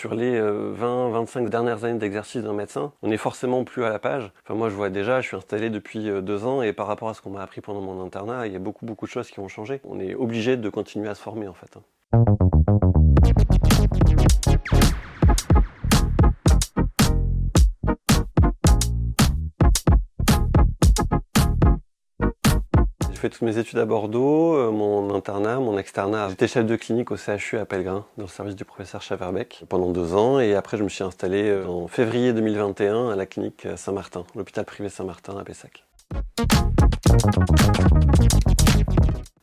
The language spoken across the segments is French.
sur les 20-25 dernières années d'exercice d'un médecin, on n'est forcément plus à la page. Enfin, moi, je vois déjà, je suis installé depuis 2 ans et par rapport à ce qu'on m'a appris pendant mon internat, il y a beaucoup de choses qui ont changé. On est obligé de continuer à se former en fait. J'ai fait toutes mes études à Bordeaux, mon internat, mon externat. J'étais chef de clinique au CHU à Pellegrin, dans le service du professeur Chaverbeck, pendant 2 ans. Et après, je me suis installé en février 2021 à la clinique Saint-Martin, l'hôpital privé Saint-Martin à Pessac.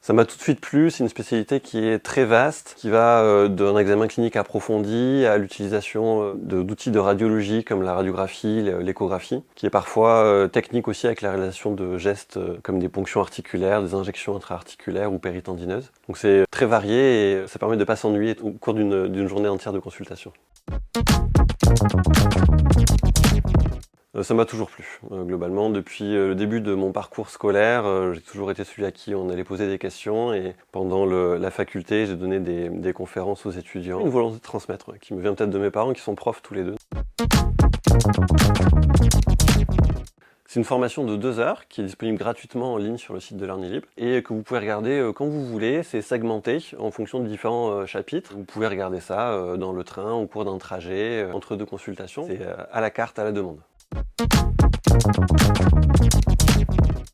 Ça m'a tout de suite plu, c'est une spécialité qui est très vaste, qui va d'un examen clinique approfondi à l'utilisation d'outils de radiologie comme la radiographie, l'échographie, qui est parfois technique aussi avec la réalisation de gestes comme des ponctions articulaires, des injections intra-articulaires ou péritendineuses. Donc c'est très varié et ça permet de ne pas s'ennuyer au cours d'une journée entière de consultation. Ça m'a toujours plu, globalement. Depuis le début de mon parcours scolaire, j'ai toujours été celui à qui on allait poser des questions et pendant la faculté, j'ai donné des conférences aux étudiants. Une volonté de transmettre, qui me vient peut-être de mes parents qui sont profs tous les deux. C'est une formation de 2 heures qui est disponible gratuitement en ligne sur le site de LearnyLib et que vous pouvez regarder quand vous voulez. C'est segmenté en fonction de différents chapitres. Vous pouvez regarder ça dans le train, au cours d'un trajet, entre 2 consultations. C'est à la carte, à la demande.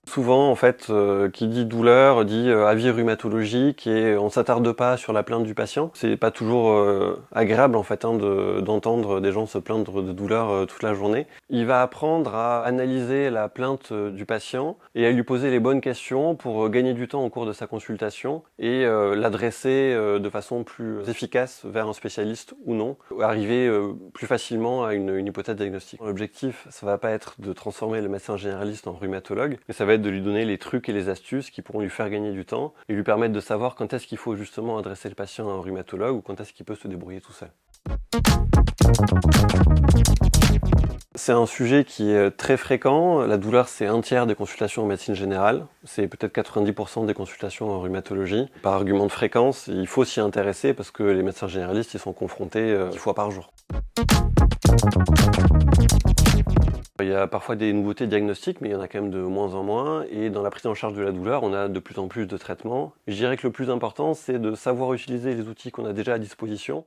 Souvent, en fait, qui dit douleur dit avis rhumatologique et on s'attarde pas sur la plainte du patient. C'est pas toujours agréable en fait d'entendre des gens se plaindre de douleur toute la journée. Il va apprendre à analyser la plainte du patient et à lui poser les bonnes questions pour gagner du temps au cours de sa consultation et l'adresser de façon plus efficace vers un spécialiste ou non, arriver plus facilement à une hypothèse diagnostique. L'objectif, ça va pas être de transformer le médecin généraliste en rhumatologue, mais ça va être de lui donner les trucs et les astuces qui pourront lui faire gagner du temps et lui permettre de savoir quand est-ce qu'il faut justement adresser le patient à un rhumatologue ou quand est-ce qu'il peut se débrouiller tout seul. C'est un sujet qui est très fréquent. La douleur, c'est 1/3 des consultations en médecine générale. C'est peut-être 90% des consultations en rhumatologie. Par argument de fréquence, il faut s'y intéresser parce que les médecins généralistes, ils sont confrontés 10 fois par jour. Il y a parfois des nouveautés diagnostiques, mais il y en a quand même de moins en moins. Et dans la prise en charge de la douleur, on a de plus en plus de traitements. Je dirais que le plus important, c'est de savoir utiliser les outils qu'on a déjà à disposition.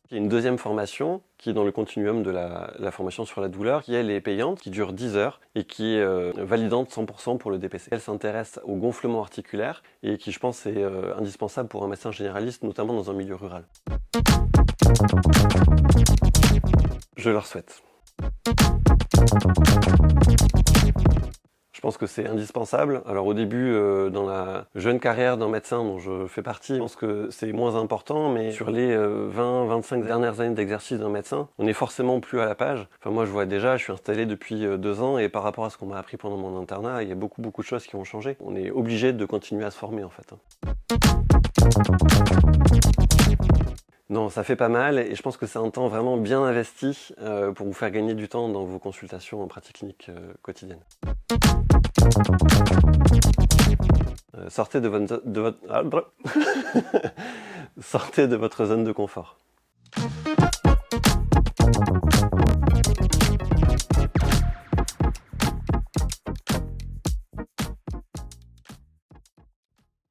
Il y a une deuxième formation qui est dans le continuum de la formation sur la douleur, qui elle est payante, qui dure 10 heures et qui est validante 100% pour le DPC. Elle s'intéresse au gonflement articulaire et qui, je pense, est indispensable pour un médecin généraliste, notamment dans un milieu rural. Je leur souhaite. Je pense que c'est indispensable. Alors au début, dans la jeune carrière d'un médecin dont je fais partie, je pense que c'est moins important, mais sur les 20-25 dernières années d'exercice d'un médecin, on n'est forcément plus à la page. Enfin, moi, je vois déjà, je suis installé depuis 2 ans et par rapport à ce qu'on m'a appris pendant mon internat, il y a beaucoup de choses qui ont changé. On est obligé de continuer à se former en fait. Non, ça fait pas mal et je pense que c'est un temps vraiment bien investi pour vous faire gagner du temps dans vos consultations en pratique clinique quotidienne. Sortez de votre zone de confort.